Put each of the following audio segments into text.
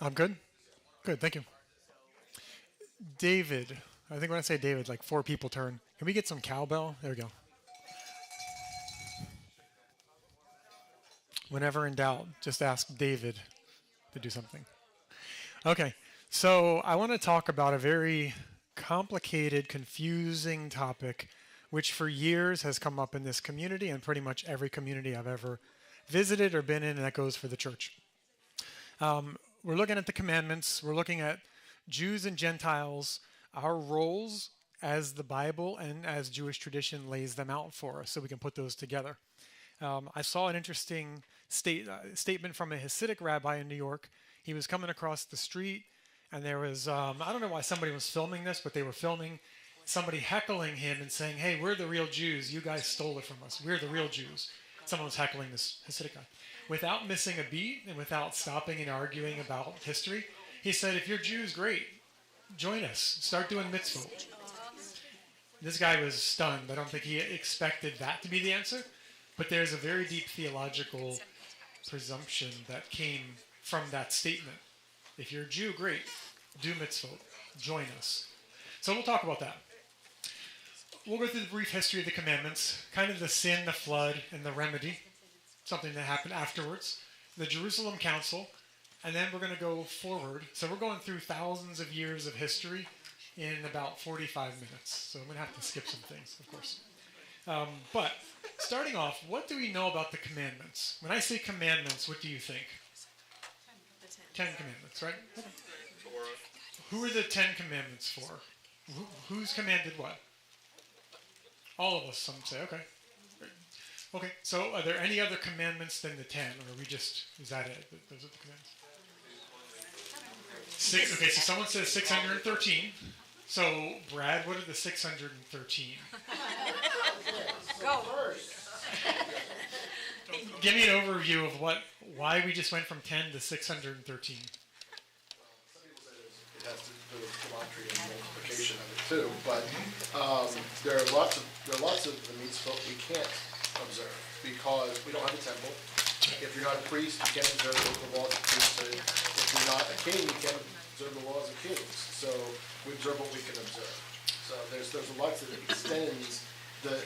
I'm good. Good, thank you. David. I think when I say David, like four people turn. Can we get some cowbell? There we go. Whenever in doubt, just ask David to do something. Okay, so I want to talk about a very complicated, confusing topic, which for years has come up in this community and pretty much every community I've ever visited or been in, and that goes for the church. We're looking at the commandments, we're looking at Jews and Gentiles, our roles as the Bible and as Jewish tradition lays them out for us, so we can put those together. I saw an interesting statement from a Hasidic rabbi in New York. He was coming across the street, and there was, I don't know why somebody was filming this, but they were filming somebody heckling him and saying, "Hey, we're the real Jews. You guys stole it from us. We're the real Jews." Someone was heckling this Hasidic guy. Without missing a beat and without stopping and arguing about history, he said, "If you're Jews, great. Join us. Start doing mitzvot." This guy was stunned. I don't think he expected that to be the answer. But there's a very deep theological presumption that came from that statement. If you're a Jew, great. Do mitzvot. Join us. So we'll talk about that. We'll go through the brief history of the commandments, kind of the sin, the flood, and the remedy, something that happened afterwards, the Jerusalem Council, and then we're going to go forward. So we're going through thousands of years of history in about 45 minutes. So I'm going to have to skip some things, of course. But starting off, what do we know about the commandments? When I say commandments, what do you think? Ten Commandments, right? Torah. Who are the Ten Commandments for? Who's commanded what? All of us, some say. Okay. Okay, so are there any other commandments than the 10, or are we just, is that it? Those are the commandments? Okay, so someone says 613. So, Brad, what are the 613? Go. Give me an overview of why we just went from 10 to 613. It has to do with gematria and multiplication of it too, but there are lots of the mitzvot we can't observe because we don't have a temple. If you're not a priest, you can't observe the laws of priesthood. If you're not a king, you can't observe the laws of kings. So we observe what we can observe. So there's a lot that extends the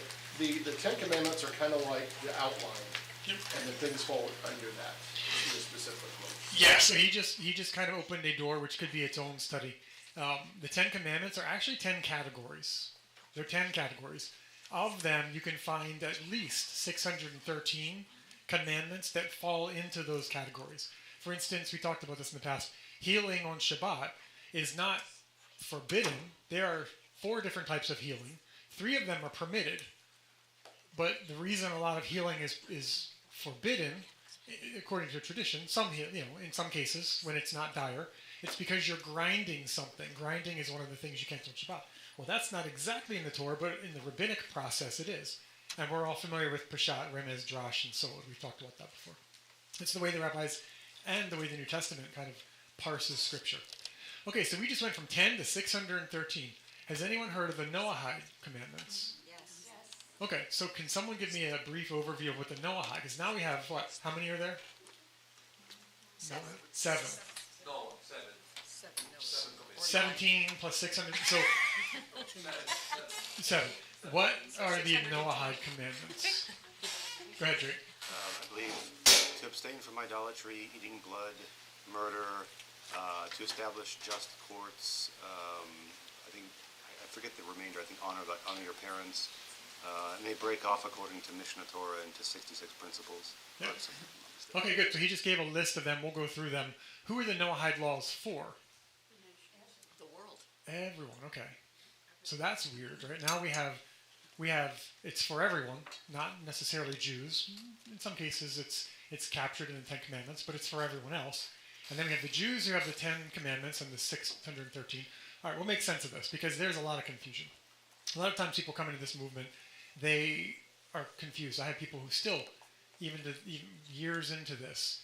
Ten Commandments are kind of like the outline, and the things fall under that specifically. Yeah, so he just kind of opened a door which could be its own study. The Ten Commandments are actually 10 categories. They're 10 categories. Of them, you can find at least 613 commandments that fall into those categories. For instance, we talked about this in the past. Healing on Shabbat is not forbidden. There are 4 different types of healing. 3 of them are permitted. But the reason a lot of healing is forbidden, according to tradition, in some cases when it's not dire, it's because you're grinding something. Grinding is one of the things you can't do on Shabbat. Well, that's not exactly in the Torah, but in the rabbinic process it is. And we're all familiar with Peshat, Remez, Drash, and Sod. We've talked about that before. It's the way the rabbis and the way the New Testament kind of parses Scripture. Okay, so we just went from 10 to 613. Has anyone heard of the Noahide commandments? Yes. Okay, so can someone give me a brief overview of what the Noahide? Because now we have what? How many are there? 7. 7. No, 7. 7. No. 17 plus 600. So 7. What are the Noahide commandments? Go ahead, Drake. I believe to abstain from idolatry, eating blood, murder, to establish just courts. I forget the remainder. I think honor your parents. And they break off according to Mishnah Torah into 66 principles. Yeah. Okay, good. So he just gave a list of them. We'll go through them. Who are the Noahide laws for? The world. Everyone. Okay. So that's weird, right? Now we have it's for everyone, not necessarily Jews. In some cases, it's captured in the Ten Commandments, but it's for everyone else. And then we have the Jews who have the 10 Commandments and the 613. All right, we'll make sense of this because there's a lot of confusion. A lot of times people come into this movement, they are confused. I have people who still, even years into this,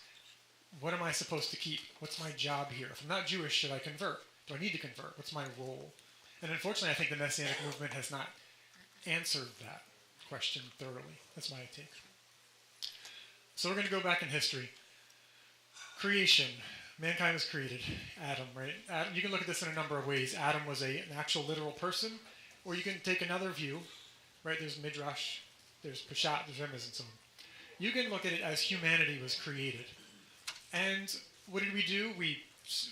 what am I supposed to keep? What's my job here? If I'm not Jewish, should I convert? Do I need to convert? What's my role? And unfortunately, I think the Messianic movement has not answered that question thoroughly. That's my take. So we're going to go back in history. Creation. mankind was created. Adam, right? Adam, you can look at this in a number of ways. Adam was an actual literal person, or you can take another view, right? There's Midrash, there's Peshat, there's Remez, and so on. You can look at it as humanity was created. And what did we do? We,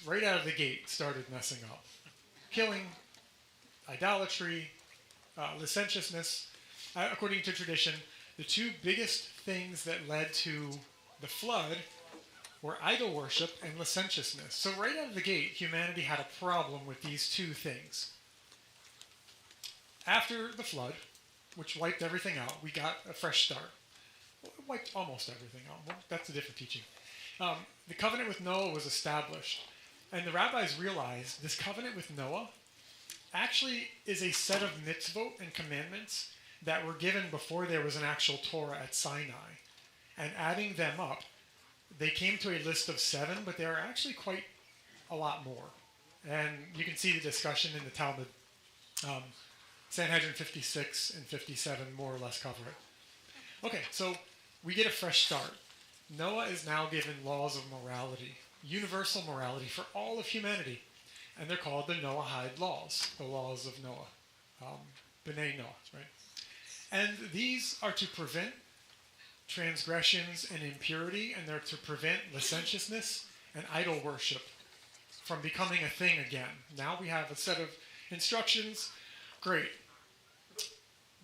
right out of the gate, started messing up. Killing, idolatry, licentiousness. According to tradition, the two biggest things that led to the flood were idol worship and licentiousness. So right out of the gate, humanity had a problem with these two things. After the flood, which wiped everything out, we got a fresh start. It wiped almost everything out. Well, that's a different teaching. The covenant with Noah was established. And the rabbis realized this covenant with Noah actually is a set of mitzvot and commandments that were given before there was an actual Torah at Sinai. And adding them up, they came to a list of 7, but there are actually quite a lot more. And you can see the discussion in the Talmud. Sanhedrin 56 and 57 more or less cover it. Okay, so we get a fresh start. Noah is now given laws of morality, universal morality for all of humanity. And they're called the Noahide Laws, the laws of Noah. B'nai Noah, right? And these are to prevent transgressions and impurity, and they're to prevent licentiousness and idol worship from becoming a thing again. Now we have a set of instructions. Great.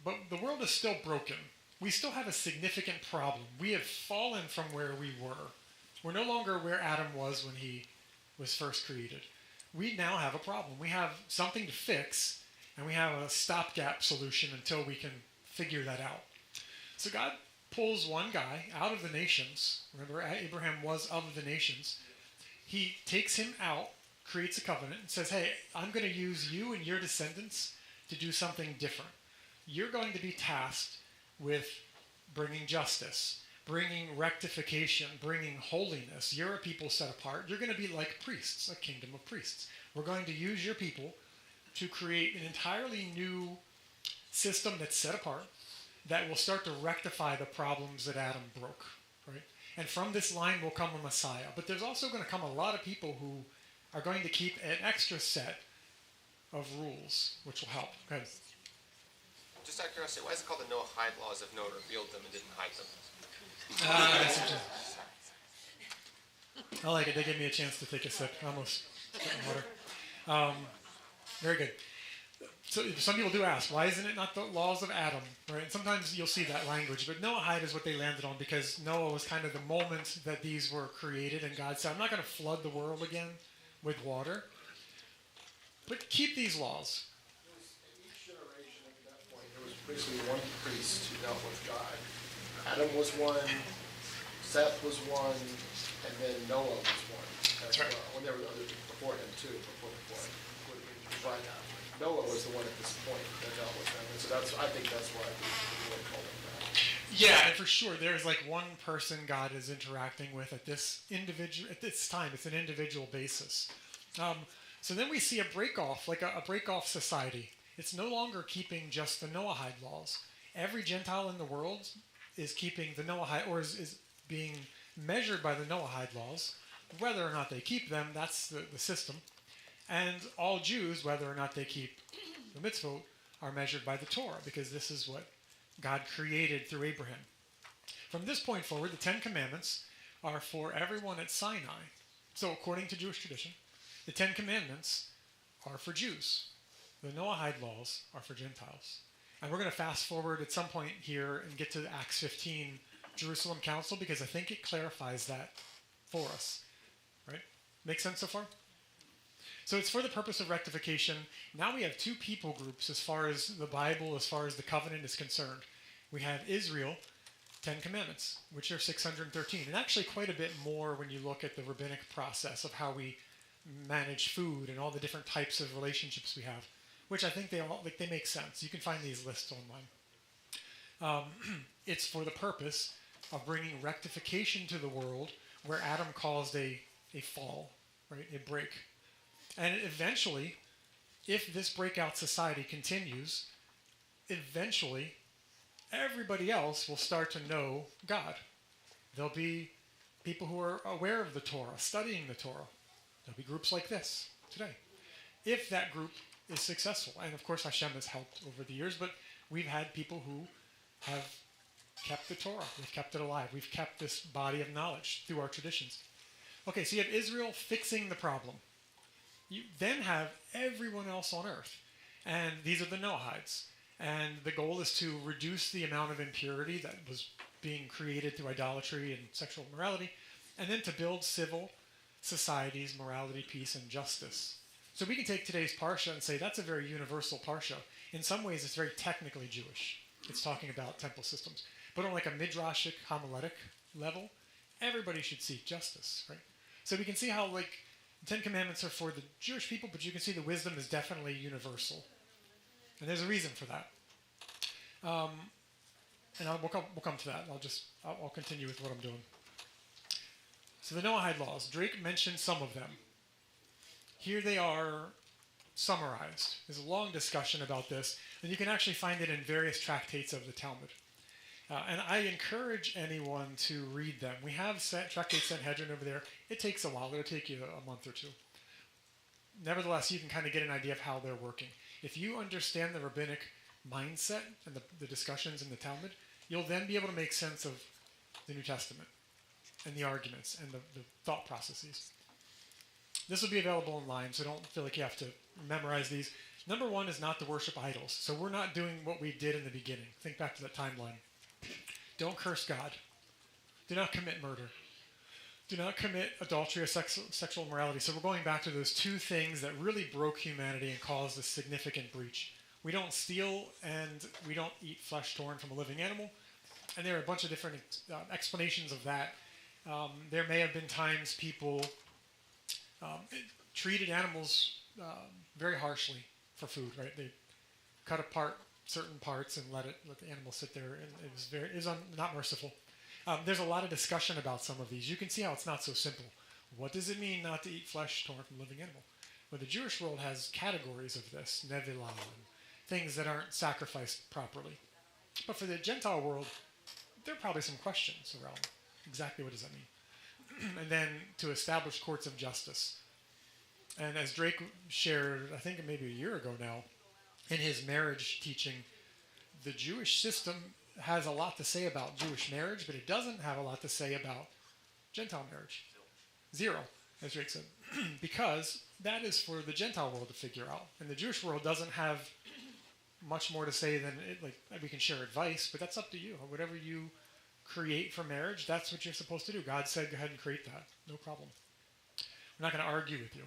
But the world is still broken. We still have a significant problem. We have fallen from where we were. We're no longer where Adam was when he was first created. We now have a problem. We have something to fix, and we have a stopgap solution until we can figure that out. So God pulls one guy out of the nations. Remember, Abraham was of the nations. He takes him out, creates a covenant, and says, hey, I'm going to use you and your descendants to do something different. You're going to be tasked with bringing justice, bringing rectification, bringing holiness. You're a people set apart. You're going to be like priests, a kingdom of priests. We're going to use your people to create an entirely new system that's set apart that will start to rectify the problems that Adam broke, right? And from this line will come a Messiah. But there's also going to come a lot of people who are going to keep an extra set of rules, which will help. Go ahead. Just out of curiosity, why is it called the Noahide Laws if Noah revealed them and didn't hide them? That's interesting. I like it. They gave me a chance to take a sip. I almost spit in water. Very good. So some people do ask, why isn't it not the laws of Adam? Right? And sometimes you'll see that language, but Noahide is what they landed on because Noah was kind of the moment that these were created, and God said, I'm not going to flood the world again with water, but keep these laws. Each generation at that point, there was basically one priest who dealt with God. Adam was one, Seth was one, and then Noah was one. That's right. When there were others before him too, before the flood. But Noah was the one at this point that dealt with them, and so I think that's why we really call him that. Yeah, and for sure, there's like one person God is interacting with at this time. It's an individual basis. So then we see a break-off, like a break-off society. It's no longer keeping just the Noahide laws. Every Gentile in the world is keeping the Noahide, or is being measured by the Noahide laws. Whether or not they keep them, that's the system. And all Jews, whether or not they keep the mitzvot, are measured by the Torah, because this is what God created through Abraham. From this point forward, the 10 Commandments are for everyone at Sinai. So according to Jewish tradition, the 10 Commandments are for Jews. The Noahide laws are for Gentiles. And we're going to fast forward at some point here and get to the Acts 15 Jerusalem Council, because I think it clarifies that for us. Right? Make sense so far? So it's for the purpose of rectification. Now we have two people groups as far as the Bible, as far as the covenant is concerned. We have Israel, 10 Commandments, which are 613. And actually quite a bit more when you look at the rabbinic process of how we manage food and all the different types of relationships we have, which I think they make sense. You can find these lists online. It's for the purpose of bringing rectification to the world where Adam caused a fall, right? A break. And eventually, if this breakout society continues, eventually everybody else will start to know God. There'll be people who are aware of the Torah, studying the Torah. There'll be groups like this today. If that group is successful, and of course Hashem has helped over the years, but we've had people who have kept the Torah. We've kept it alive. We've kept this body of knowledge through our traditions. Okay, so you have Israel fixing the problem. You then have everyone else on earth. And these are the Noahides. And the goal is to reduce the amount of impurity that was being created through idolatry and sexual immorality, and then to build civil societies, morality, peace, and justice. So we can take today's Parsha and say that's a very universal Parsha. In some ways, it's very technically Jewish. It's talking about temple systems. But on like a midrashic, homiletic level, everybody should seek justice, right? So we can see how like the Ten Commandments are for the Jewish people, but you can see the wisdom is definitely universal. And there's a reason for that. And we'll come to that. I'll continue with what I'm doing. So the Noahide Laws. Drake mentioned some of them. Here they are summarized. There's a long discussion about this, and you can actually find it in various tractates of the Talmud. And I encourage anyone to read them. We have Tractate Sanhedrin over there. It takes a while. It'll take you a month or two. Nevertheless, you can kind of get an idea of how they're working. If you understand the rabbinic mindset and the discussions in the Talmud, you'll then be able to make sense of the New Testament and the arguments and the thought processes. This will be available online, so don't feel like you have to memorize these. Number one is not to worship idols. So we're not doing what we did in the beginning. Think back to that timeline. Don't curse God. Do not commit murder. Do not commit adultery or sexual immorality. So we're going back to those two things that really broke humanity and caused a significant breach. We don't steal and we don't eat flesh torn from a living animal. And there are a bunch of different explanations of that. There may have been times people treated animals very harshly for food, right? They cut apart certain parts and let the animal sit there, and it was not merciful. There's a lot of discussion about some of these. You can see how it's not so simple. What does it mean not to eat flesh torn from a living animal? Well, the Jewish world has categories of this, nevilah, and things that aren't sacrificed properly. But for the Gentile world, there are probably some questions around exactly what does that mean. And then to establish courts of justice. And as Drake shared, I think maybe a year ago now, in his marriage teaching, the Jewish system has a lot to say about Jewish marriage, but it doesn't have a lot to say about Gentile marriage. Zero, as Drake said. Because that is for the Gentile world to figure out. And the Jewish world doesn't have much more to say than we can share advice, but that's up to you. Whatever you create for marriage, that's what you're supposed to do. God said, go ahead and create that. No problem. I'm not going to argue with you.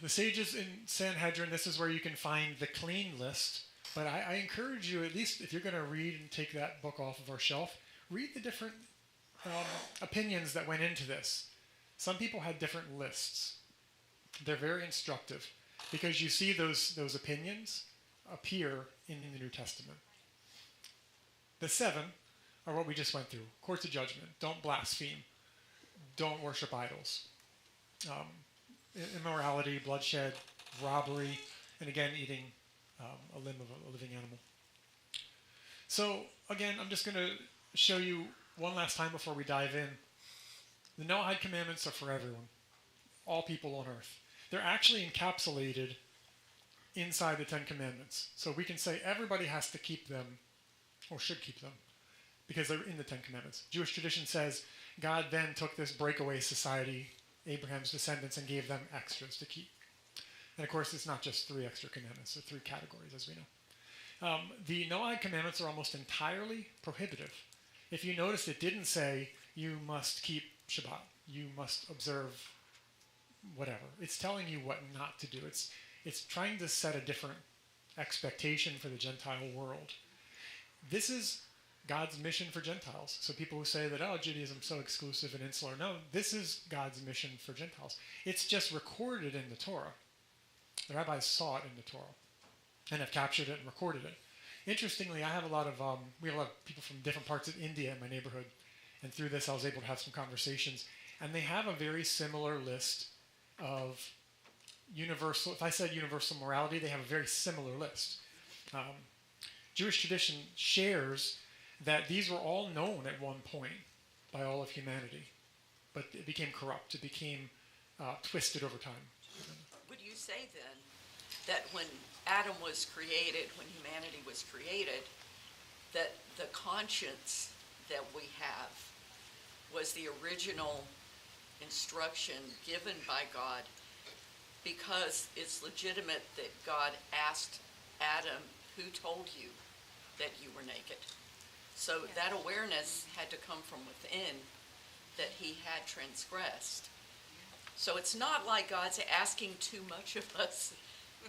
The sages in Sanhedrin, this is where you can find the clean list. But I encourage you, at least if you're going to read and take that book off of our shelf, read the different opinions that went into this. Some people had different lists. They're very instructive because you see those opinions appear in the New Testament. The 7 are what we just went through. Courts of judgment. Don't blaspheme. Don't worship idols. Immorality, bloodshed, robbery, and again, eating a limb of a living animal. So again, I'm just going to show you one last time before we dive in. The Noahide commandments are for everyone, all people on earth. They're actually encapsulated inside the Ten Commandments. So we can say everybody has to keep them, or should keep them, because they're in the Ten Commandments. Jewish tradition says God then took this breakaway society, Abraham's descendants, and gave them extras to keep. And of course, it's not just 3 extra commandments, there are 3 categories, as we know. The Noahide commandments are almost entirely prohibitive. If you notice, it didn't say you must keep Shabbat, you must observe whatever. It's telling you what not to do. It's trying to set a different expectation for the Gentile world. This is God's mission for Gentiles. So people who say that, Judaism's so exclusive and insular. No, this is God's mission for Gentiles. It's just recorded in the Torah. The rabbis saw it in the Torah and have captured it and recorded it. Interestingly, we have a lot of people from different parts of India in my neighborhood. And through this, I was able to have some conversations. And they have a very similar list of universal, if I said universal morality, they have a very similar list. Jewish tradition shares that these were all known at one point. by all of humanity, but it became corrupt. It became twisted over time. Would you say then that when Adam was created, when humanity was created, that the conscience that we have was the original instruction given by God, because it's legitimate that God asked Adam, who told you that you were naked? So that awareness had to come from within, that he had transgressed. So it's not like God's asking too much of us.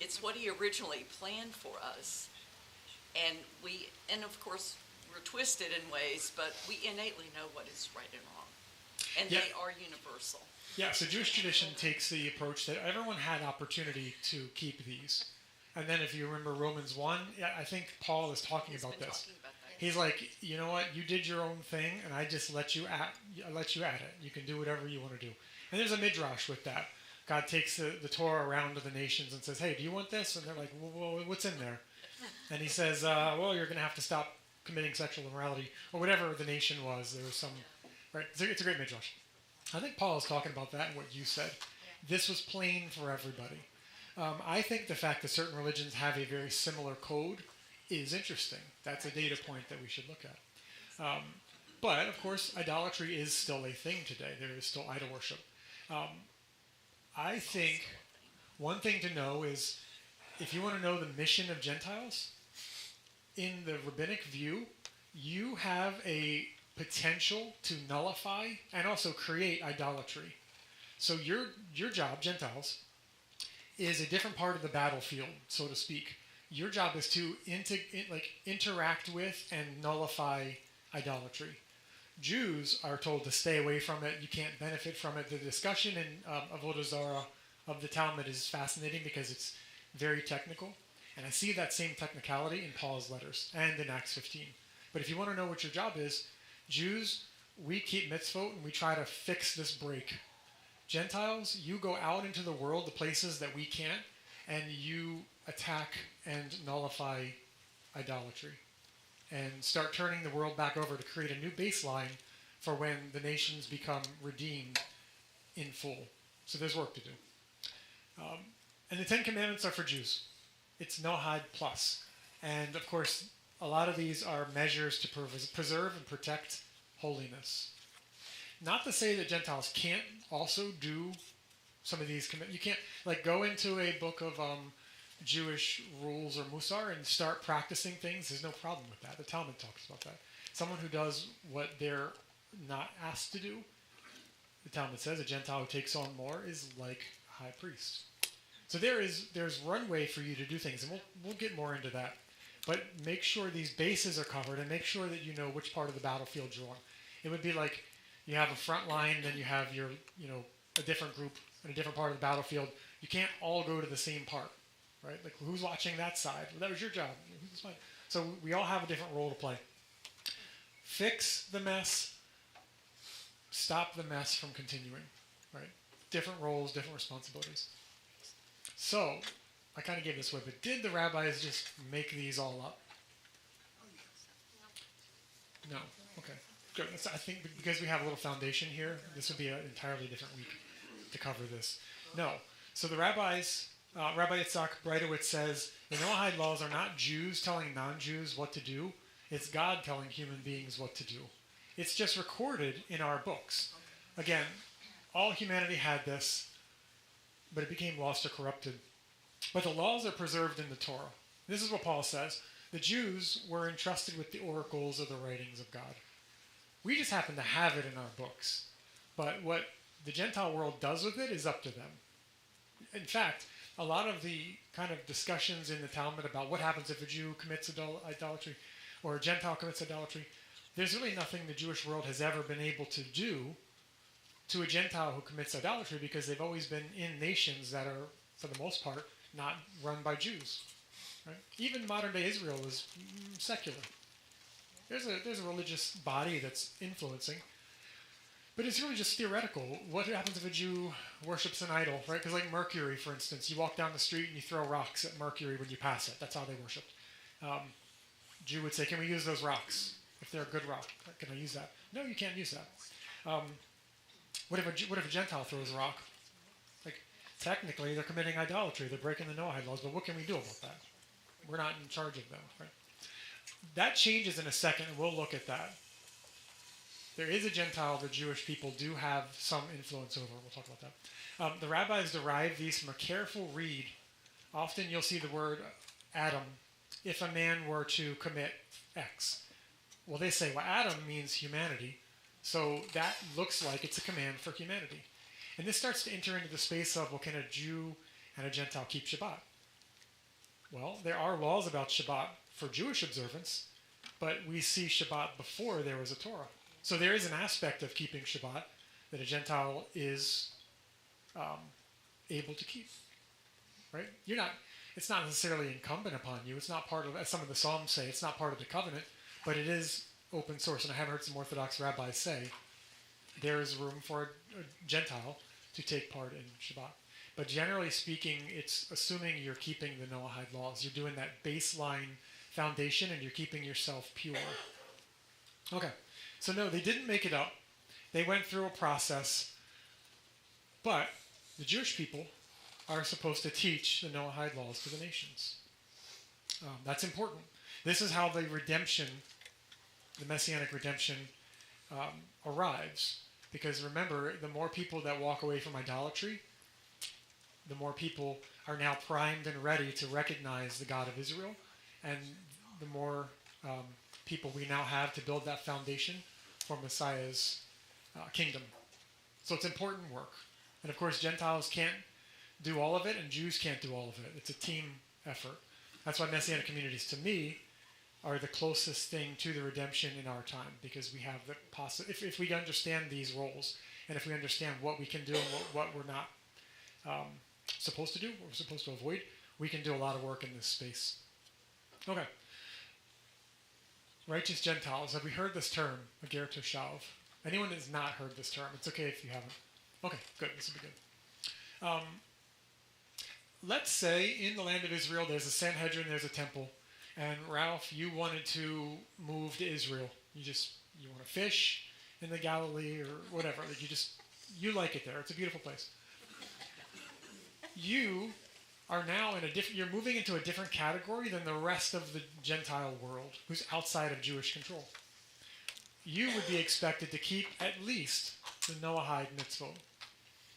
It's what he originally planned for us. And of course, we're twisted in ways, but we innately know what is right and wrong. And they are universal. Yeah, so Jewish tradition takes the approach that everyone had opportunity to keep these. And then if you remember Romans 1, I think Paul is talking about this. He's like, you know what, you did your own thing, and I just let you at it. You can do whatever you want to do. And there's a midrash with that. God takes the Torah around to the nations and says, hey, do you want this? And they're like, well, what's in there? And he says, well, you're going to have to stop committing sexual immorality, or whatever the nation was. There was some, right? It's a great midrash. I think Paul is talking about that and what you said. This was plain for everybody. I think the fact that certain religions have a very similar code is interesting. That's a data point that we should look at. But, of course, idolatry is still a thing today. There is still idol worship. I think one thing to know is, if you want to know the mission of Gentiles, in the rabbinic view, you have a potential to nullify and also create idolatry. So your job, Gentiles, is a different part of the battlefield, so to speak. Your job is to interact with and nullify idolatry. Jews are told to stay away from it. You can't benefit from it. The discussion in Avodah Zarah of the Talmud is fascinating because it's very technical. And I see that same technicality in Paul's letters and in Acts 15. But if you want to know what your job is, Jews, we keep mitzvot and we try to fix this break. Gentiles, you go out into the world, the places that we can't, and you attack and nullify idolatry. And start turning the world back over to create a new baseline for when the nations become redeemed in full. So there's work to do. And the Ten Commandments are for Jews. It's Noahide plus. And of course, a lot of these are measures to preserve and protect holiness. Not to say that Gentiles can't also do some of these commandments. You can't go into a book of Jewish rules or Musar and start practicing things. There's no problem with that. The Talmud talks about that. Someone who does what they're not asked to do, the Talmud says, a Gentile who takes on more is like a high priest. So there's runway for you to do things, and we'll get more into that. But make sure these bases are covered, and make sure that you know which part of the battlefield you're on. It would be like you have a front line, and then you have your a different group in a different part of the battlefield. You can't all go to the same part. Right? Like, who's watching that side? Well, that was your job. So we all have a different role to play. Fix the mess. Stop the mess from continuing. Right? Different roles, different responsibilities. So, I kind of gave this away, but did the rabbis just make these all up? No. Okay. Good. I think because we have a little foundation here, this would be an entirely different week to cover this. No. So the rabbis... Rabbi Yitzhak Breitowitz says, the Noahide Laws are not Jews telling non-Jews what to do. It's God telling human beings what to do. It's just recorded in our books. Again, all humanity had this, but it became lost or corrupted. But the laws are preserved in the Torah. This is what Paul says. The Jews were entrusted with the oracles of the writings of God. We just happen to have it in our books. But what the Gentile world does with it is up to them. In fact, a lot of the kind of discussions in the Talmud about what happens if a Jew commits idolatry or a Gentile commits idolatry, there's really nothing the Jewish world has ever been able to do to a Gentile who commits idolatry, because they've always been in nations that are, for the most part, not run by Jews. Right? Even modern-day Israel is secular. There's a religious body that's influencing. But it's really just theoretical. What happens if a Jew worships an idol, right? Because like Mercury, for instance, you walk down the street and you throw rocks at Mercury when you pass it. That's how they worshipped. Jew would say, can we use those rocks? If they're a good rock, can I use that? No, you can't use that. What if a Gentile throws a rock? Like, technically, they're committing idolatry. They're breaking the Noahide laws. But what can we do about that? We're not in charge of them, right? That changes in a second, and we'll look at that. There is a Gentile the Jewish people do have some influence over. We'll talk about that. The rabbis derive these from a careful read. Often you'll see the word Adam, if a man were to commit X. Well, they say, well, Adam means humanity, so that looks like it's a command for humanity. And this starts to enter into the space of, well, can a Jew and a Gentile keep Shabbat? Well, there are laws about Shabbat for Jewish observance, but we see Shabbat before there was a Torah. So there is an aspect of keeping Shabbat that a Gentile is able to keep, right? It's not necessarily incumbent upon you. It's not part of, as some of the Psalms say, it's not part of the covenant, but it is open source. And I have heard some Orthodox rabbis say there is room for a Gentile to take part in Shabbat. But generally speaking, it's assuming you're keeping the Noahide laws. You're doing that baseline foundation and you're keeping yourself pure. Okay, so no, they didn't make it up. They went through a process, but the Jewish people are supposed to teach the Noahide laws to the nations. That's important. This is how the redemption, the Messianic redemption, arrives. Because remember, the more people that walk away from idolatry, the more people are now primed and ready to recognize the God of Israel, and the more people we now have to build that foundation for Messiah's kingdom. So it's important work. And of course, Gentiles can't do all of it, and Jews can't do all of it. It's a team effort. That's why Messianic communities, to me, are the closest thing to the redemption in our time, because we have the if we understand these roles, and if we understand what we can do and what we're not supposed to do, what we're supposed to avoid, we can do a lot of work in this space. Okay. Righteous Gentiles. Have we heard this term, Ager Toshav? Anyone has not heard this term, it's okay if you haven't. Okay, good. This will be good. Let's say in the land of Israel there's a Sanhedrin, there's a temple, and Ralph, you wanted to move to Israel. You want to fish in the Galilee or whatever. Like you like it there. It's a beautiful place. You are now you're moving into a different category than the rest of the Gentile world, who's outside of Jewish control. You would be expected to keep at least the Noahide mitzvot.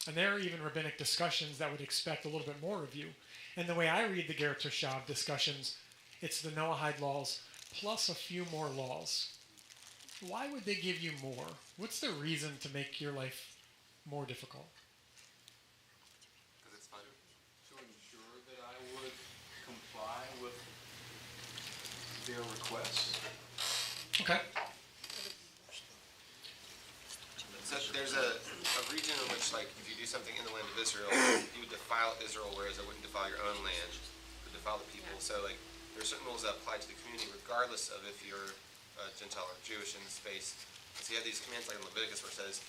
And there are even rabbinic discussions that would expect a little bit more of you. And the way I read the Ger Toshav discussions, it's the Noahide laws plus a few more laws. Why would they give you more? What's the reason to make your life more difficult? Because it's fun. To ensure that I would comply with their requests. Okay. So there's a region in which, like, if you do something in the land of Israel, you would defile Israel, whereas it wouldn't defile your own land. It would defile the people. So, like, there are certain rules that apply to the community, regardless of if you're Gentile or Jewish in the space. So you have these commands like in Leviticus where it says,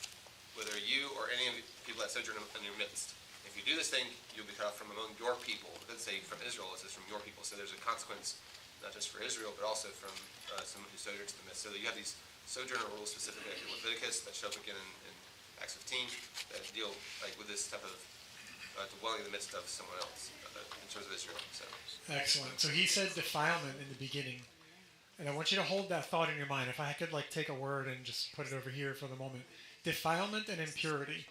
whether you or any of the people that sojourn in your midst, if you do this thing, you'll be cut off from among your people. It doesn't say from Israel, it says from your people. So there's a consequence, not just for Israel, but also from someone who sojourns in the midst. So that you have these sojourner rules specifically like in Leviticus that show up again in Acts 15 that deal like with this type of dwelling in the midst of someone else in terms of Israel. So. Excellent. So he said defilement in the beginning. And I want you to hold that thought in your mind. If I could take a word and just put it over here for the moment. Defilement and impurity.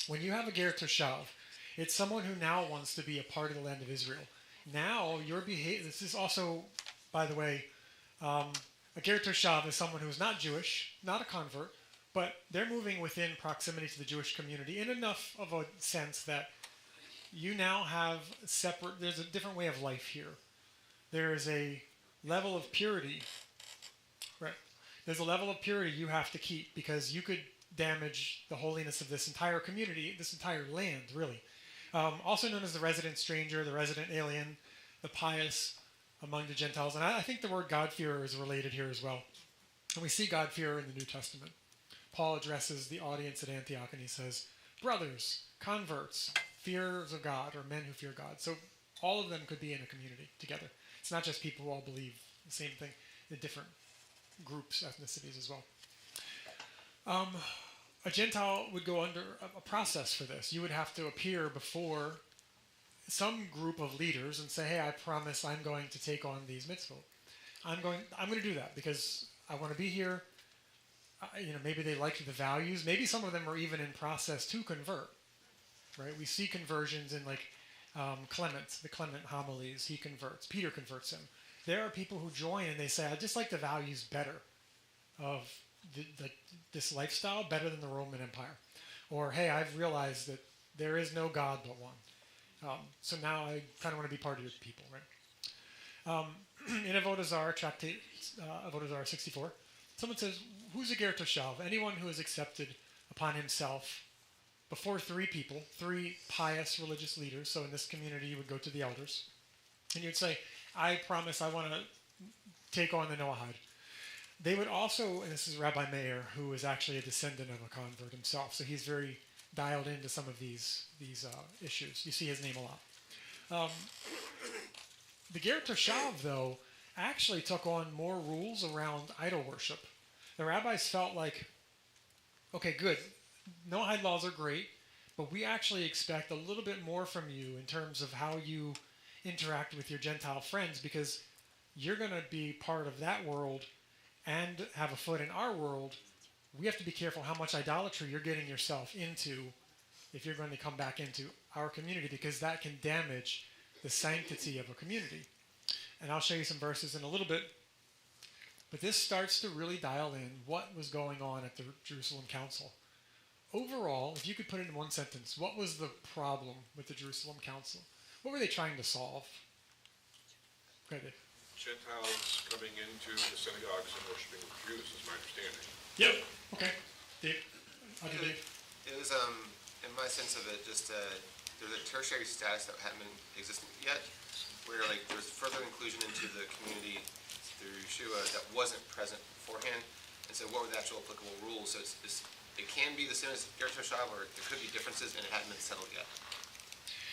When you have a Ger Toshav, it's someone who now wants to be a part of the land of Israel. Now your behavior, this is also, by the way, a Ger Toshav is someone who is not Jewish, not a convert, but they're moving within proximity to the Jewish community in enough of a sense that you now have there's a different way of life here. There is a level of purity, right? There's a level of purity you have to keep because you could damage the holiness of this entire community, this entire land, really. Also known as the resident stranger, the resident alien, the pious among the Gentiles. And I think the word God-fearer is related here as well. And we see God-fearer in the New Testament. Paul addresses the audience at Antioch and he says, brothers, converts, fearers of God, or men who fear God. So all of them could be in a community together. It's not just people who all believe the same thing, the different groups, ethnicities as well. A Gentile would go under a process for this. You would have to appear before some group of leaders and say, "Hey, I promise I'm going to take on these mitzvot. I'm going to do that because I want to be here." Maybe they liked the values. Maybe some of them are even in process to convert. Right? We see conversions in like Clement, the Clement homilies. He converts. Peter converts him. There are people who join and they say, "I just like the values better of this lifestyle better than the Roman Empire," or "Hey, I've realized that there is no God but one. So now I kind of want to be part of your people," right? In Avodah Zarah, tractate Avodah Zarah 64, someone says, "Who's a ger toshav?" Anyone who has accepted upon himself before three people, three pious religious leaders. So in this community, you would go to the elders, and you'd say, "I promise I want to take on the Noahide." They would also, and this is Rabbi Meir, who is actually a descendant of a convert himself, so he's very dialed into some of these issues. You see his name a lot. The Ger Toshav, though, actually took on more rules around idol worship. The rabbis felt like, okay, good, Noahide laws are great, but we actually expect a little bit more from you in terms of how you interact with your Gentile friends, because you're going to be part of that world and have a foot in our world. We have to be careful how much idolatry you're getting yourself into if you're going to come back into our community, because that can damage the sanctity of a community. And I'll show you some verses in a little bit. But this starts to really dial in what was going on at the Jerusalem Council. Overall, if you could put it in one sentence, what was the problem with the Jerusalem Council? What were they trying to solve? Okay, Dave. Gentiles coming into the synagogues and worshiping with Jews, is my understanding. Yep. Okay. Dave. I'll do Dave. It was, in my sense of it, just there's a tertiary status that hadn't been existent yet, where like there's further inclusion into the community through Yeshua that wasn't present beforehand. And so what were the actual applicable rules? So it can be the same as Ger Toshav, or there could be differences and it hadn't been settled yet.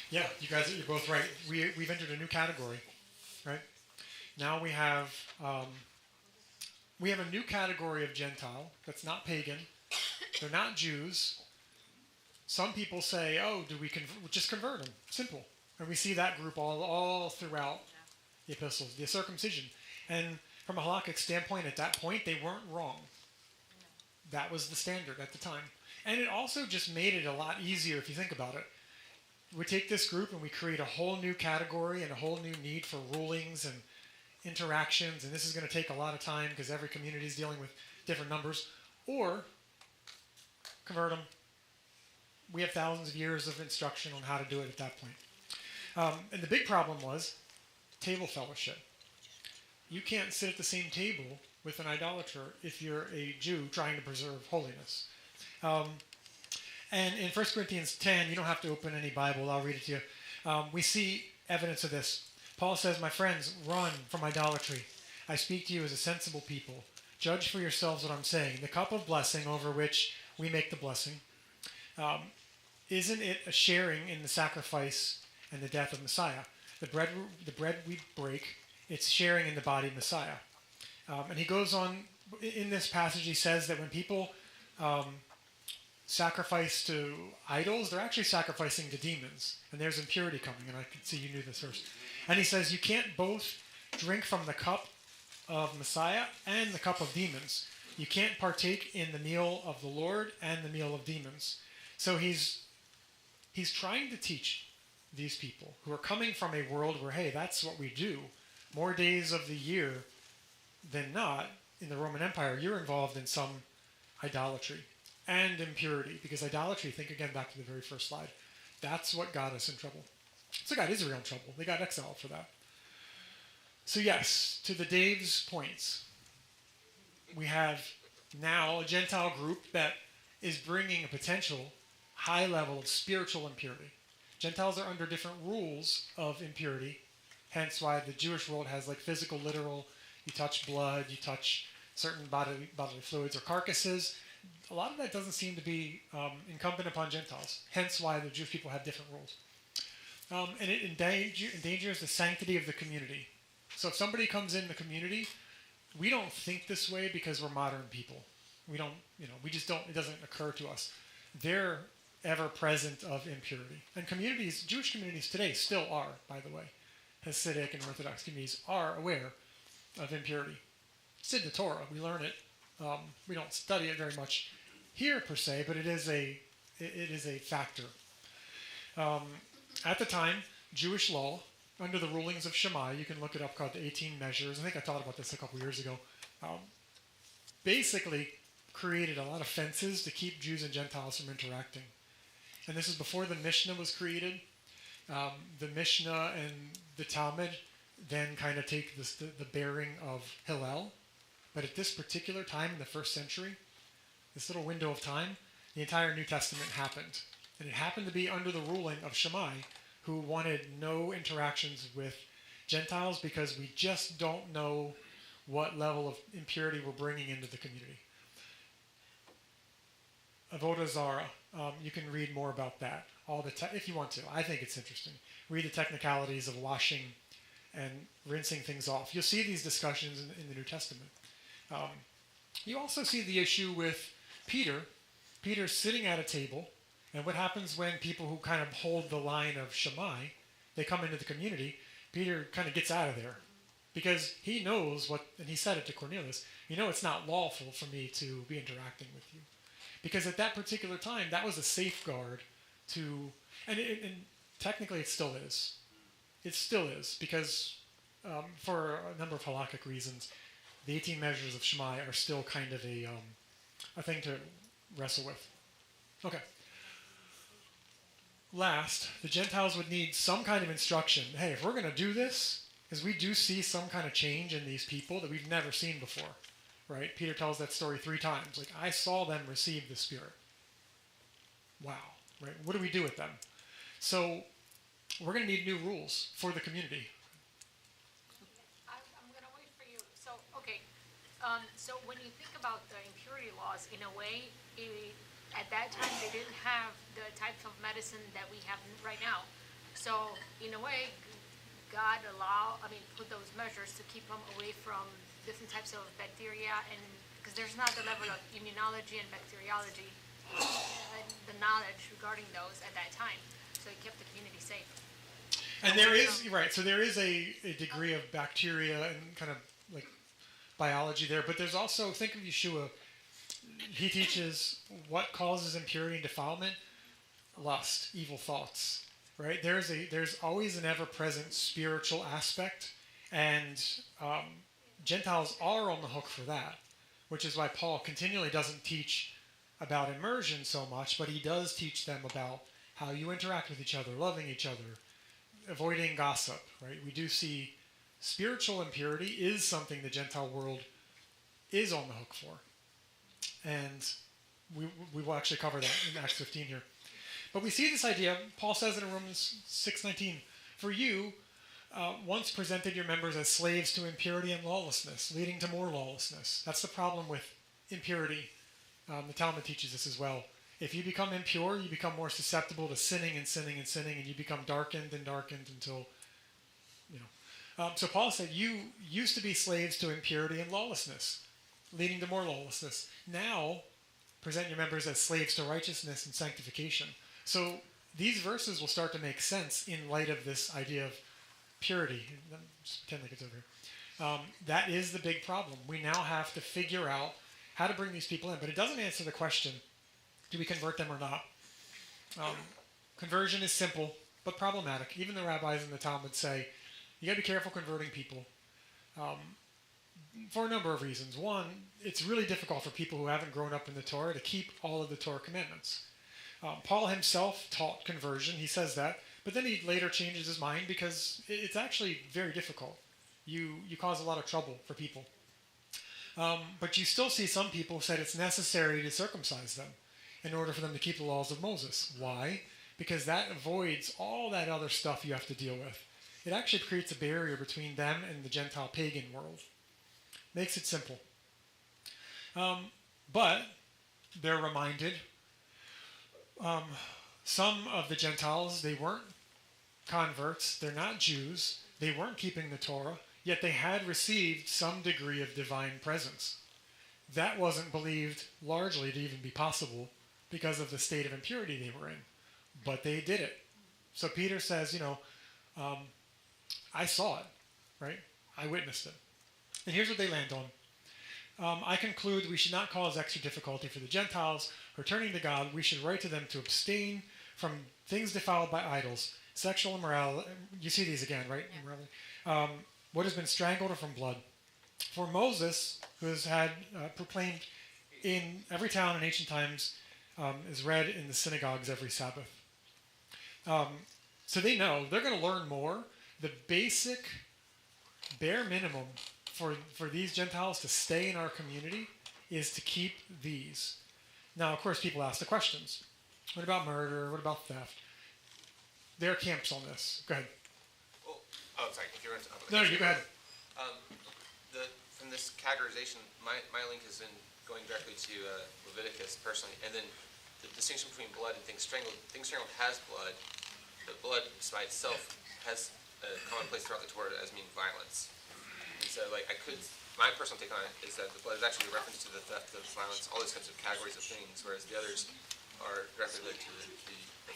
Yeah, you guys, you're both right. We've entered a new category, right? Now we have a new category of Gentile that's not pagan. They're not Jews. Some people say, "Oh, do we just convert them?" Simple. And we see that group all throughout the epistles, the circumcision. And from a halakhic standpoint, at that point, they weren't wrong. That was the standard at the time. And it also just made it a lot easier if you think about it. We take this group and we create a whole new category and a whole new need for rulings and interactions, and this is going to take a lot of time because every community is dealing with different numbers. Or convert them. We have thousands of years of instruction on how to do it at that point. And the big problem was table fellowship. You can't sit at the same table with an idolater if you're a Jew trying to preserve holiness. And in 1 Corinthians 10, you don't have to open any Bible, I'll read it to you. We see evidence of this. Paul says, "My friends, run from idolatry. I speak to you as a sensible people. Judge for yourselves what I'm saying. The cup of blessing over which we make the blessing, isn't it a sharing in the sacrifice and the death of Messiah? The bread we break, it's sharing in the body of Messiah." And he goes on, in this passage, he says that when people sacrifice to idols, they're actually sacrificing to demons. And there's impurity coming, and I can see you knew this verse. And he says you can't both drink from the cup of Messiah and the cup of demons. You can't partake in the meal of the Lord and the meal of demons. So he's trying to teach these people who are coming from a world where, hey, that's what we do. More days of the year than not, in the Roman Empire, you're involved in some idolatry and impurity. Because idolatry, think again back to the very first slide, that's what got us in trouble. So got Israel in trouble. They got exiled for that. So yes, to the Dave's points, we have now a Gentile group that is bringing a potential high level of spiritual impurity. Gentiles are under different rules of impurity, hence why the Jewish world has like physical, literal, you touch blood, you touch certain bodily fluids or carcasses. A lot of that doesn't seem to be incumbent upon Gentiles, hence why the Jewish people have different rules. And it endangers the sanctity of the community. So if somebody comes in the community, we don't think this way because we're modern people. We don't, we just don't, it doesn't occur to us. They're ever present of impurity. And communities, Jewish communities today still are, by the way. Hasidic and Orthodox communities are aware of impurity. It's in the Torah. We learn it. We don't study it very much here per se, but it is a factor. At the time, Jewish law, under the rulings of Shammai, you can look it up, called the 18 Measures. I think I taught about this a couple years ago. Basically created a lot of fences to keep Jews and Gentiles from interacting. And this is before the Mishnah was created. The Mishnah and the Talmud then kind of take the bearing of Hillel. But at this particular time in the first century, this little window of time, the entire New Testament happened. And it happened to be under the ruling of Shammai, who wanted no interactions with Gentiles because we just don't know what level of impurity we're bringing into the community. Avodah Zarah, you can read more about that if you want to. I think it's interesting. Read the technicalities of washing and rinsing things off. You'll see these discussions in the New Testament. You also see the issue with Peter. Peter's sitting at a table, and what happens when people who kind of hold the line of Shammai, they come into the community, Peter kind of gets out of there. Because he knows and he said it to Cornelius, it's not lawful for me to be interacting with you. Because at that particular time, that was a safeguard and technically it still is. It still is, because for a number of halakhic reasons, the 18 measures of Shammai are still kind of a thing to wrestle with. Okay. Last, the Gentiles would need some kind of instruction. Hey, if we're going to do this, because we do see some kind of change in these people that we've never seen before, right? Peter tells that story 3 times. Like, I saw them receive the Spirit. Wow, right? What do we do with them? So we're going to need new rules for the community. I'm going to wait for you. So, okay. So when you think about the impurity laws, in a way, at that time they didn't have the types of medicine that we have right now. So, in a way, God put those measures to keep them away from different types of bacteria, and because there's not the level of immunology and bacteriology, the knowledge regarding those at that time. So it kept the community safe. And there is, right, so there is a degree of bacteria and kind of like biology there, but there's also, think of Yeshua, he teaches what causes impurity and defilement: lust, evil thoughts, right? There's always an ever-present spiritual aspect, and Gentiles are on the hook for that, which is why Paul continually doesn't teach about immersion so much, but he does teach them about how you interact with each other, loving each other, avoiding gossip, right? We do see spiritual impurity is something the Gentile world is on the hook for. And we will actually cover that in Acts 15 here. But we see this idea, Paul says it in Romans 6:19, for you once presented your members as slaves to impurity and lawlessness, leading to more lawlessness. That's the problem with impurity. The Talmud teaches this as well. If you become impure, you become more susceptible to sinning and sinning and sinning, and you become darkened and darkened until, So Paul said, you used to be slaves to impurity and lawlessness, leading to more lawlessness. Now, present your members as slaves to righteousness and sanctification. So these verses will start to make sense in light of this idea of purity. Just pretend like it's over here. That is the big problem. We now have to figure out how to bring these people in. But it doesn't answer the question, do we convert them or not? Conversion is simple, but problematic. Even the rabbis in the Talmud say, you got to be careful converting people for a number of reasons. One, it's really difficult for people who haven't grown up in the Torah to keep all of the Torah commandments. Paul himself taught conversion. He says that. But then he later changes his mind because it's actually very difficult. You cause a lot of trouble for people. But you still see some people who said it's necessary to circumcise them in order for them to keep the laws of Moses. Why? Because that avoids all that other stuff you have to deal with. It actually creates a barrier between them and the Gentile pagan world. Makes it simple. But they're reminded, some of the Gentiles, they weren't converts, they're not Jews, they weren't keeping the Torah, yet they had received some degree of divine presence. that wasn't believed largely to even be possible because of the state of impurity they were in. But they did it. So Peter says, I saw it, right? I witnessed it. And here's what they land on. I conclude we should not cause extra difficulty for the Gentiles. Returning to God, we should write to them to abstain from things defiled by idols, sexual immorality. You see these again, right? Immorality. What has been strangled or from blood. For Moses, who has had proclaimed in every town in ancient times, is read in the synagogues every Sabbath. So they know they're going to learn more. The basic, bare minimum for these Gentiles to stay in our community is to keep these. Now, of course, people ask the questions. What about murder? What about theft? There are camps on this. Go ahead. Well, sorry. If you're No, you go ahead. From this categorization, my link is in going directly to Leviticus personally, and then the distinction between blood and things strangled. Things strangled has blood, but blood by itself has a common place throughout the Torah as meaning violence. And so, my personal take on it is that the blood is actually a reference to the theft, the violence, all those kinds of categories of things, whereas the others are directly linked to the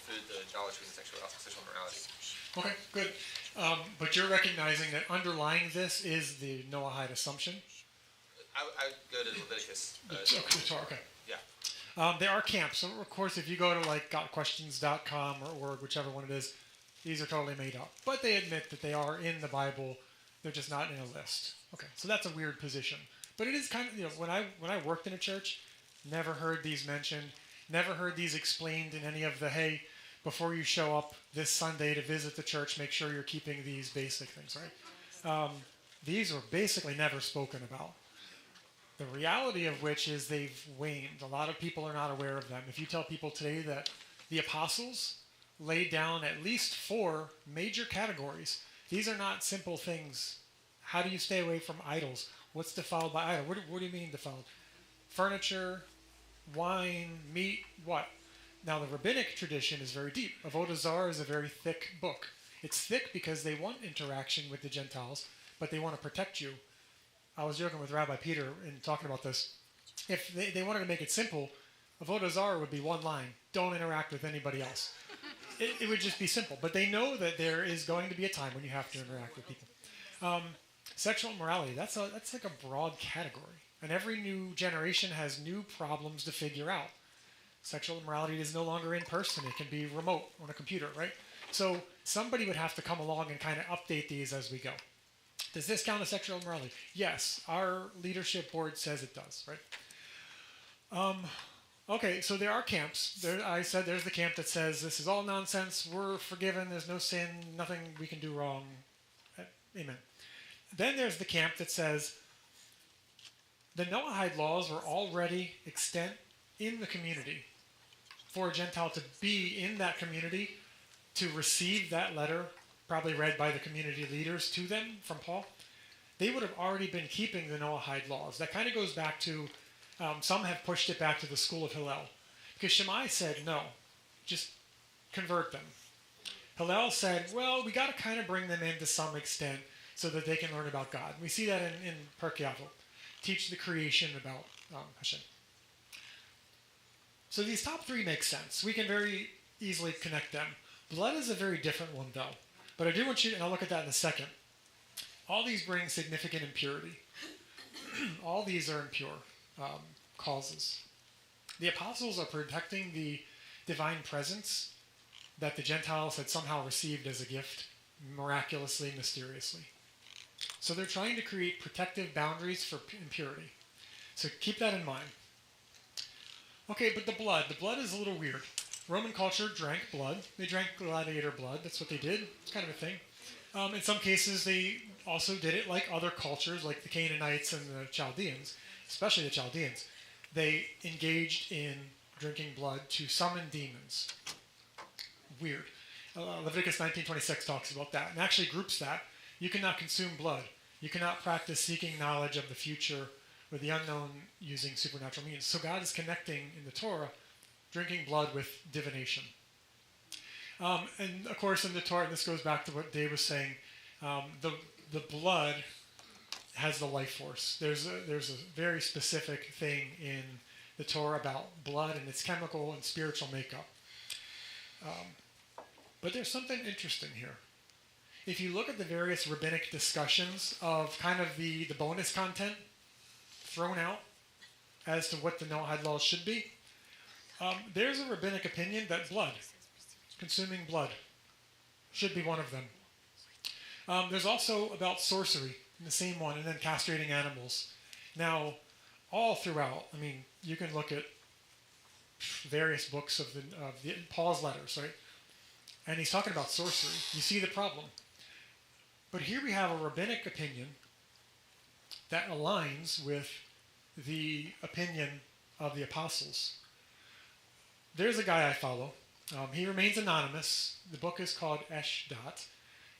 food, the idolatry, and sexual immorality. Okay, good. But you're recognizing that underlying this is the Noahide assumption? I go to Leviticus. Okay. Yeah. There are camps. So, of course, if you go to gotquestions.com or org, whichever one it is, these are totally made up. But they admit that they are in the Bible. They're just not in a list. Okay, so that's a weird position. But it is kind of, when I worked in a church, never heard these mentioned, never heard these explained in any of the, hey, before you show up this Sunday to visit the church, make sure you're keeping these basic things, right? These were basically never spoken about. The reality of which is they've waned. A lot of people are not aware of them. If you tell people today that the apostles laid down at least 4 major categories, these are not simple things. How do you stay away from idols? What's defiled by idol? What do you mean defiled? Furniture, wine, meat, what? Now, the rabbinic tradition is very deep. Avodah Zarah is a very thick book. It's thick because they want interaction with the Gentiles, but they want to protect you. I was joking with Rabbi Peter in talking about this. If they wanted to make it simple, Avodah Zarah would be one line. Don't interact with anybody else. It would just be simple. But they know that there is going to be a time when you have to interact with people. Sexual immorality, that's like a broad category. And every new generation has new problems to figure out. Sexual immorality is no longer in person. It can be remote on a computer, right? So somebody would have to come along and kind of update these as we go. Does this count as sexual immorality? Yes. Our leadership board says it does, right? Okay, so there are camps. I said there's the camp that says this is all nonsense. We're forgiven. There's no sin. Nothing we can do wrong. Amen. Then there's the camp that says the Noahide laws were already extant in the community. For a Gentile to be in that community, to receive that letter, probably read by the community leaders to them from Paul, they would have already been keeping the Noahide laws. That kind of goes back to, some have pushed it back to the school of Hillel. Because Shammai said, no, just convert them. Hillel said, well, we got to kind of bring them in to some extent so that they can learn about God. We see that in Pirkei Avot. Teach the creation about Hashem. So these top 3 make sense. We can very easily connect them. Blood is a very different one, though. But I do want you to, and I'll look at that in a second. All these bring significant impurity. All these are impure causes. The apostles are protecting the divine presence that the Gentiles had somehow received as a gift, miraculously, mysteriously. So they're trying to create protective boundaries for impurity. So keep that in mind. Okay, but the blood is a little weird. Roman culture drank blood. They drank gladiator blood. That's what they did. It's kind of a thing. In some cases, they also did it like other cultures, like the Canaanites and the Chaldeans, especially the Chaldeans. They engaged in drinking blood to summon demons. Weird. Leviticus 19:26 talks about that and actually groups that. You cannot consume blood. You cannot practice seeking knowledge of the future or the unknown using supernatural means. So God is connecting in the Torah drinking blood with divination. And of course in the Torah, and this goes back to what Dave was saying, the blood has the life force. There's a very specific thing in the Torah about blood and its chemical and spiritual makeup. But there's something interesting here. If you look at the various rabbinic discussions of kind of the bonus content thrown out as to what the Noahide Laws should be, there's a rabbinic opinion that consuming blood, should be one of them. There's also about sorcery, the same one, and then castrating animals. Now, all throughout, I mean, you can look at various books of Paul's letters, right? And he's talking about sorcery. You see the problem. But here we have a rabbinic opinion that aligns with the opinion of the apostles. There's a guy I follow. He remains anonymous. The book is called Esh Dot,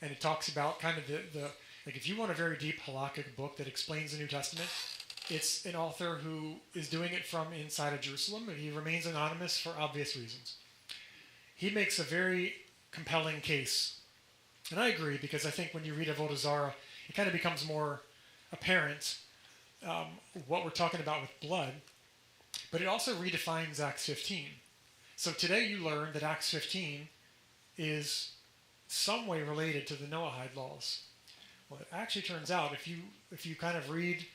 and it talks about kind of the like if you want a very deep halakhic book that explains the New Testament, it's an author who is doing it from inside of Jerusalem, and he remains anonymous for obvious reasons. He makes a very compelling case, and I agree, because I think when you read Avodah Zarah, it kind of becomes more apparent what we're talking about with blood, but it also redefines Acts 15. So today you learn that Acts 15 is some way related to the Noahide Laws. Well, it actually turns out if you kind of read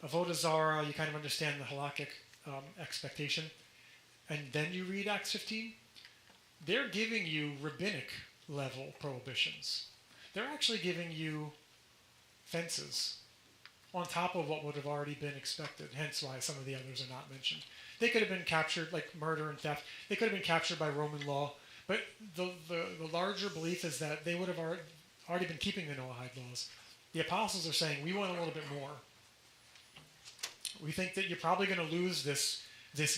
Avodah Zarah, you kind of understand the halakhic expectation, and then you read Acts 15, they're giving you rabbinic level prohibitions. They're actually giving you fences on top of what would have already been expected, hence why some of the others are not mentioned. They could have been captured, like murder and theft. They could have been captured by Roman law, but the larger belief is that they would have already been keeping the Noahide Laws. The apostles are saying, we want a little bit more. We think that you're probably going to lose this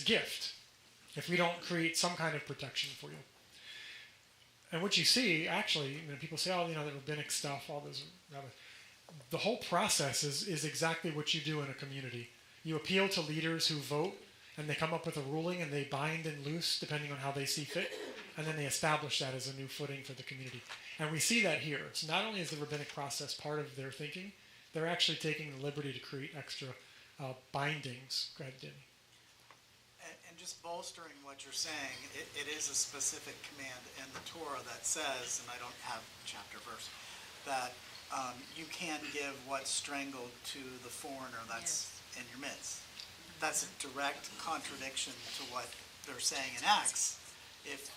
gift if we don't create some kind of protection for you. And what you see, actually, when people say, oh, the rabbinic stuff, all those, the whole process is exactly what you do in a community. You appeal to leaders who vote, and they come up with a ruling, and they bind and loose depending on how they see fit, and then they establish that as a new footing for the community. And we see that here. So not only is the rabbinic process part of their thinking, they're actually taking the liberty to create extra bindings. Go ahead, Danny. And just bolstering what you're saying, it is a specific command in the Torah that says, and I don't have chapter verse, that you can give what's strangled to the foreigner that's in your midst. That's a direct contradiction to what they're saying in Acts if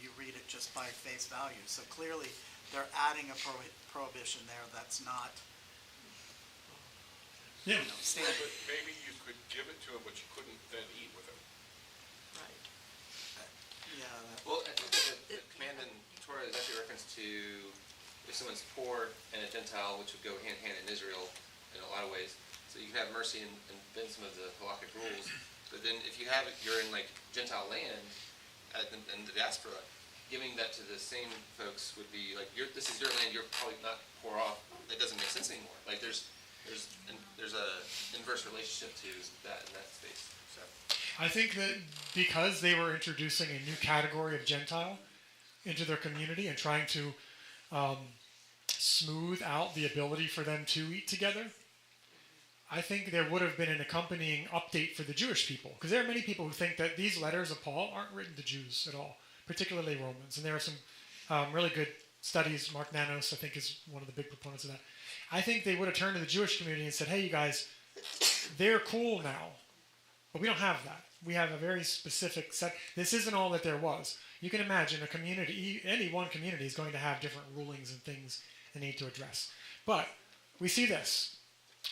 you read it just by face value. So clearly they're adding a prohibition there that's not standard. But maybe you could give it to him, but you couldn't then eat with him. Right. Well, I think that the command in Torah is actually a reference to if someone's poor and a Gentile, which would go hand in hand in Israel in a lot of ways. So you can have mercy and bend some of the halakhic rules. But then if you're in like Gentile land in the diaspora, giving that to the same folks would be like, this is your land, you're probably not poor off. That doesn't make sense anymore. Like there's a inverse relationship to that in that space. So I think that because they were introducing a new category of Gentile into their community and trying to smooth out the ability for them to eat together, I think there would have been an accompanying update for the Jewish people. Because there are many people who think that these letters of Paul aren't written to Jews at all, particularly Romans. And there are some really good studies. Mark Nanos, I think, is one of the big proponents of that. I think they would have turned to the Jewish community and said, hey, you guys, they're cool now, but we don't have that. We have a very specific set. This isn't all that there was. You can imagine a community, any one community is going to have different rulings and things they need to address. But we see this.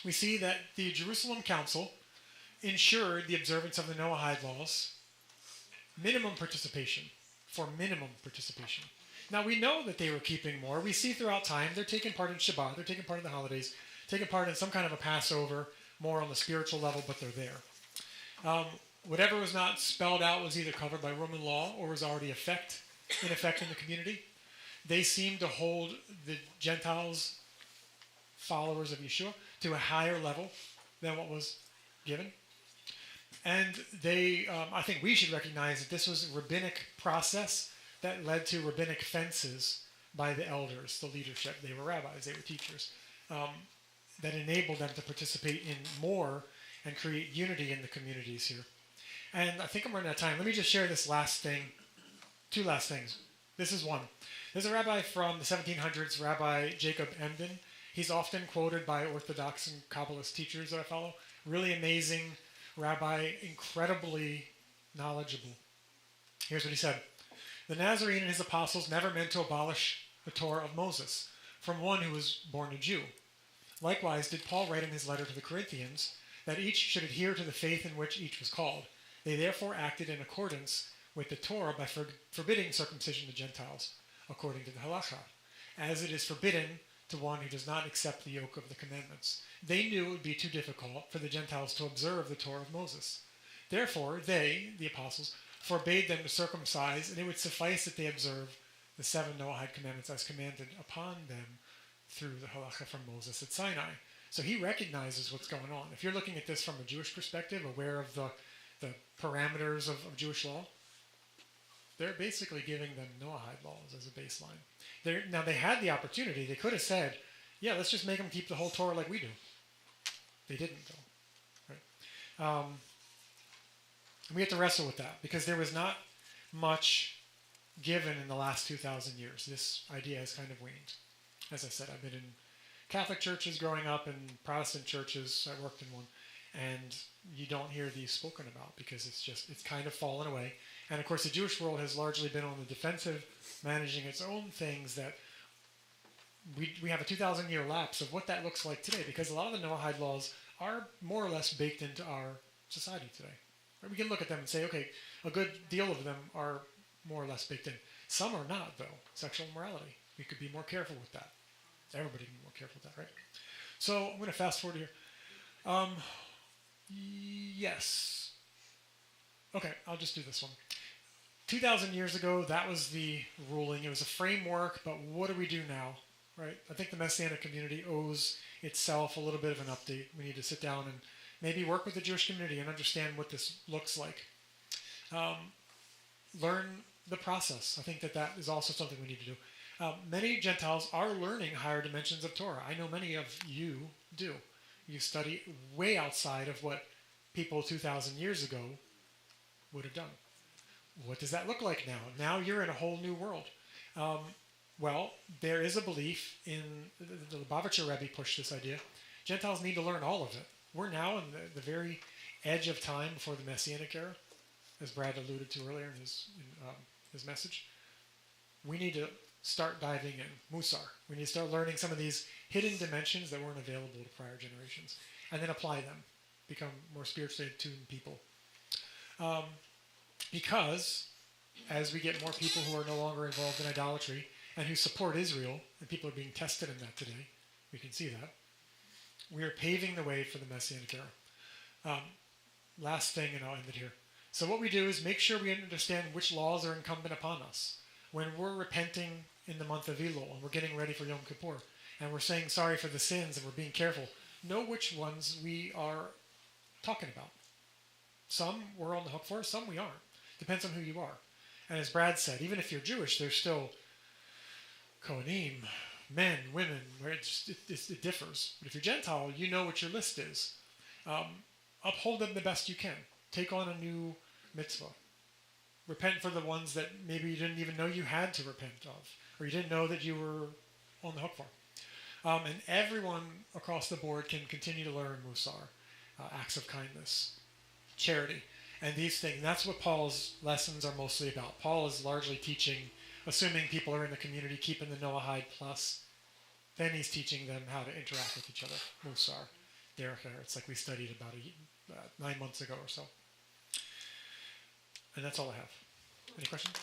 We see that the Jerusalem Council ensured the observance of the Noahide Laws, minimum participation. Now, we know that they were keeping more. We see throughout time they're taking part in Shabbat, they're taking part in the holidays, taking part in some kind of a Passover, more on the spiritual level, but they're there. Whatever was not spelled out was either covered by Roman law or was already in effect in the community. They seem to hold the Gentiles, followers of Yeshua, to a higher level than what was given. And I think we should recognize that this was a rabbinic process that led to rabbinic fences by the elders, the leadership. They were rabbis, they were teachers. that enable them to participate in more and create unity in the communities here. And I think I'm running out of time. Let me just share this last thing. Two last things. This is one. There's a rabbi from the 1700s, Rabbi Jacob Emden. He's often quoted by Orthodox and Kabbalist teachers that I follow. Really amazing rabbi, incredibly knowledgeable. Here's what he said. The Nazarene and his apostles never meant to abolish the Torah of Moses from one who was born a Jew. Likewise did Paul write in his letter to the Corinthians that each should adhere to the faith in which each was called. They therefore acted in accordance with the Torah by forbidding circumcision to Gentiles, according to the Halakha, as it is forbidden to one who does not accept the yoke of the commandments. They knew it would be too difficult for the Gentiles to observe the Torah of Moses. Therefore, they, the apostles, forbade them to circumcise, and it would suffice that they observe the 7 Noahide commandments as commanded upon them through the Halakha from Moses at Sinai. So he recognizes what's going on. If you're looking at this from a Jewish perspective, aware of the parameters of Jewish law, they're basically giving them Noahide laws as a baseline. Now, they had the opportunity. They could have said, yeah, let's just make them keep the whole Torah like we do. They didn't, though. Right? We have to wrestle with that because there was not much given in the last 2,000 years. This idea has kind of waned. As I said, I've been in Catholic churches growing up and Protestant churches. I worked in one. And you don't hear these spoken about because it's kind of fallen away. And of course, the Jewish world has largely been on the defensive, managing its own things that we have a 2,000-year lapse of what that looks like today because a lot of the Noahide laws are more or less baked into our society today. We can look at them and say, okay, a good deal of them are more or less baked in. Some are not, though. Sexual immorality. We could be more careful with that. Everybody can be more careful with that, right? So I'm going to fast forward here. Yes. Okay, I'll just do this one. 2,000 years ago, that was the ruling. It was a framework, but what do we do now, right? I think the Messianic community owes itself a little bit of an update. We need to sit down and maybe work with the Jewish community and understand what this looks like. Learn the process. I think that is also something we need to do. Many Gentiles are learning higher dimensions of Torah. I know many of you do. You study way outside of what people 2,000 years ago would have done. What does that look like now? Now you're in a whole new world. Well, there is a belief in, the Lubavitcher Rebbe pushed this idea, Gentiles need to learn all of it. We're now in the very edge of time before the Messianic era, as Brad alluded to earlier in his message. We need to start diving in, Musar. We need to start learning some of these hidden dimensions that weren't available to prior generations, and then apply them, become more spiritually attuned people. Because as we get more people who are no longer involved in idolatry and who support Israel, and people are being tested in that today, we can see that, we are paving the way for the Messianic era. Last thing, and I'll end it here. So what we do is make sure we understand which laws are incumbent upon us. When we're repenting in the month of Elul, and we're getting ready for Yom Kippur, and we're saying sorry for the sins, and we're being careful, know which ones we are talking about. Some we're on the hook for, some we aren't. Depends on who you are. And as Brad said, even if you're Jewish, there's still Kohanim, men, women, where it differs. But if you're Gentile, you know what your list is. Uphold them the best you can. Take on a new mitzvah. Repent for the ones that maybe you didn't even know you had to repent of, or you didn't know that you were on the hook for. And everyone across the board can continue to learn Musar, acts of kindness, charity, and these things. And that's what Paul's lessons are mostly about. Paul is largely teaching, assuming people are in the community, keeping the Noahide plus. Then he's teaching them how to interact with each other. Musar, derech eretz. It's like we studied about 9 months ago or so. And that's all I have. Any questions?